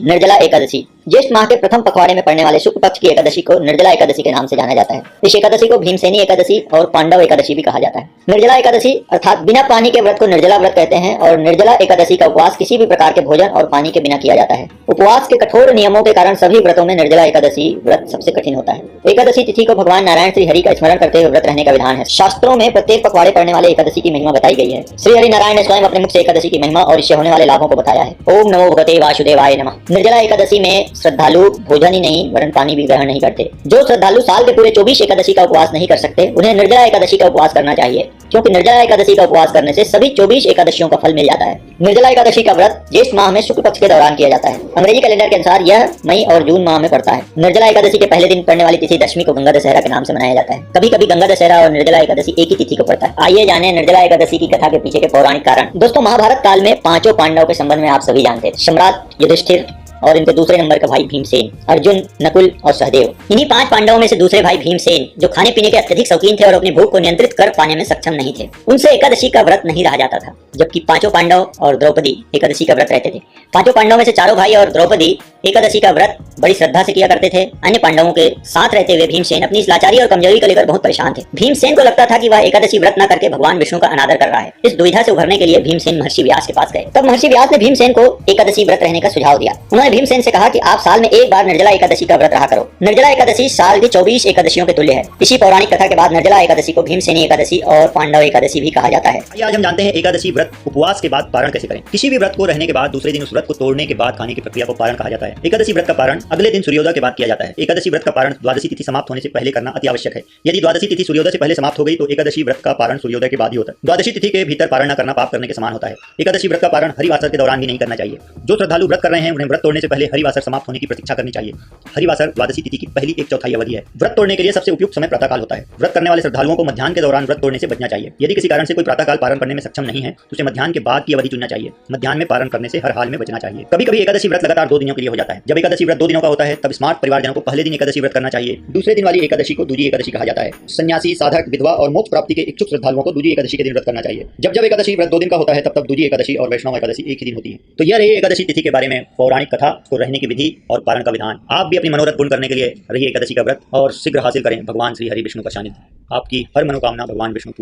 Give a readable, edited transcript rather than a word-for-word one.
निर्जला एकादशी ज्येष्ठ माह के प्रथम पखवाड़े में पड़ने वाले शुक्ल पक्ष की एकादशी को निर्जला एकादशी के नाम से जाना जाता है। इस एकादशी को भीमसेनी एकादशी और पांडव एकादशी भी कहा जाता है। निर्जला एकादशी अर्थात बिना पानी के व्रत को निर्जला व्रत कहते हैं और निर्जला एकादशी का उपवास किसी भी प्रकार के भोजन और पानी के बिना किया जाता है। उपवास के कठोर नियमों के कारण सभी व्रतों में निर्जला एकादशी व्रत सबसे कठिन होता है। एकादशी तिथि को भगवान नारायण श्री हरि का स्मरण करते हुए व्रत रहने का विधान है। शास्त्रों में प्रत्येक पखवाड़े पड़ने वाले एकादशी की महिमा बताई गई है। श्री हरि नारायण ने स्वयं अपने मुख से एकादशी की महिमा और इससे होने वाले लाभों को बताया है। ओम नमो भगवते वासुदेवाय नमः। निर्जला एकादशी में श्रद्धालु भोजन ही नहीं वरन पानी भी ग्रहण नहीं करते। जो श्रद्धालु साल के पूरे 24 एकादशी का उपवास नहीं कर सकते उन्हें निर्जला एकादशी का उपवास करना चाहिए, क्योंकि निर्जला एकादशी का उपवास करने से सभी 24 एकादशियों का फल मिल जाता है। निर्जला एकादशी का व्रत ज्येष्ठ माह में शुक्ल पक्ष के दौरान किया जाता है। अंग्रेजी कैलेंडर के अनुसार यह मई और जून माह में पड़ता है। निर्जला एकादशी के पहले दिन पड़ने वाली तिथि दशमी को गंगा दशहरा के नाम से मनाया जाता है। कभी कभी गंगा दशहरा और निर्जला एकादशी एक ही तिथि को पड़ता है। आइए जाने निर्जला एकादशी की कथा के पीछे के पौराणिक कारण। दोस्तों, महाभारत काल में पांचों पांडवों के संबंध में आप सभी जानते हैं। सम्राट युधिष्ठिर और इनके दूसरे नंबर का भाई भीमसेन, अर्जुन, नकुल और सहदेव। इन्हीं 5 पांडवों में से दूसरे भाई भीमसेन, जो खाने पीने के अत्यधिक शौकीन थे और अपनी भूख को नियंत्रित कर पाने में सक्षम नहीं थे, उनसे एकादशी का व्रत नहीं रहा जाता था। जबकि पांचों पांडव और द्रौपदी एकादशी का व्रत रहते थे। पांचों पांडवों में से चारों भाई और द्रौपदी एकादशी का व्रत बड़ी श्रद्धा से किया करते थे। अन्य पांडवों के साथ रहते हुए भीमसेन अपनी इस लाचारी और कमजोरी को लेकर बहुत परेशान थे। भीमसेन को लगता था कि वह एकादशी व्रत न करके भगवान विष्णु का अनादर कर रहा है। इस दुविधा से उभरने के लिए भीमसेन महर्षि व्यास के पास गए। तब महर्षि व्यास ने भीमसेन को एकादशी व्रत रहने का सुझाव दिया। उन्होंने भीमसेन से कहा कि आप साल में एक बार निर्जला एकादशी का व्रत रहा करो। निर्जला एकादशी साल की 24 एकादशियों के तुल्य है। इसी पौराणिक कथा के बाद निर्जला एकादशी को भीमसेनी एकादशी और पांडव एकादशी भी कहा जाता है। आज हम जानते हैं एकादशी व्रत उपवास के बाद पारण कैसे करें। किसी भी व्रत को रहने के बाद दूसरे दिन उस व्रत को तोड़ने के बाद खाने की प्रक्रिया को पारण कहा जाता है। एकादशी व्रत का पारण अगले दिन सूर्योदय के बाद किया जाता है। एकादशी व्रत का पारण द्वादशी तिथि समाप्त होने से पहले करना अति आवश्यक है। यदि द्वादशी तिथि सूर्योदय से पहले समाप्त हो गई तो एकादशी व्रत का पारण सूर्योदय के बाद ही होता है। द्वादशी तिथि के भीतर पारण न करना पाप करने के समान होता है। एकादशी व्रत का पारण हरिवासर के दौरान भी नहीं करना चाहिए। जो श्रद्धालु व्रत कर रहे हैं उन्हें व्रत तोड़ने से पहले हरिवासर समाप्त होने की प्रतीक्षा करनी चाहिए। हरिवासर द्वादशी तिथि की पहली 1/4 अवधि है। व्रत तोड़ने के लिए सबसे उपयुक्त समय प्रातःकाल होता है। व्रत करने वाले श्रद्धालुओं को मध्याह्न के दौरान व्रत तोड़ने से बचना चाहिए। यदि किसी कारण से कोई प्रातःकाल पारण करने में सक्षम नहीं है तो उसे मध्याह्न के बाद की अवधि चुनना चाहिए। मध्याह्न में पारण करने से हर हाल में बचना चाहिए। कभी कभी एकादशी व्रत लगातार 2 दिनों के लिए हो जाता है। जब एकादशी व्रत 2 दिनों का होता है तब स्मार्ट परिवारजनों को पहले दिन एकादशी व्रत करना चाहिए। दूसरे दिन वाली एकादशी को दूजी एकादशी कहा जाता है। सन्यासी, साधक, विधवा और मोक्ष प्राप्ति के इच्छुक श्रद्धालुओं को दूजी एकादशी के दिन व्रत करना चाहिए। जब एकादशी व्रत 2 दिन का होता है तब दूजी एकादशी और वैष्णव एकादशी एक ही दिन होती है। तो यह रही एकादशी तिथि के बारे में पौराणिक कथा, को रहने की विधि और पारण का विधान। आप भी अपनी मनोरथ पूर्ण करने के लिए रहिए एकादशी का व्रत और शीघ्र हासिल करें भगवान श्री हरि विष्णु का सानिध्य। आपकी हर मनोकामना भगवान विष्णु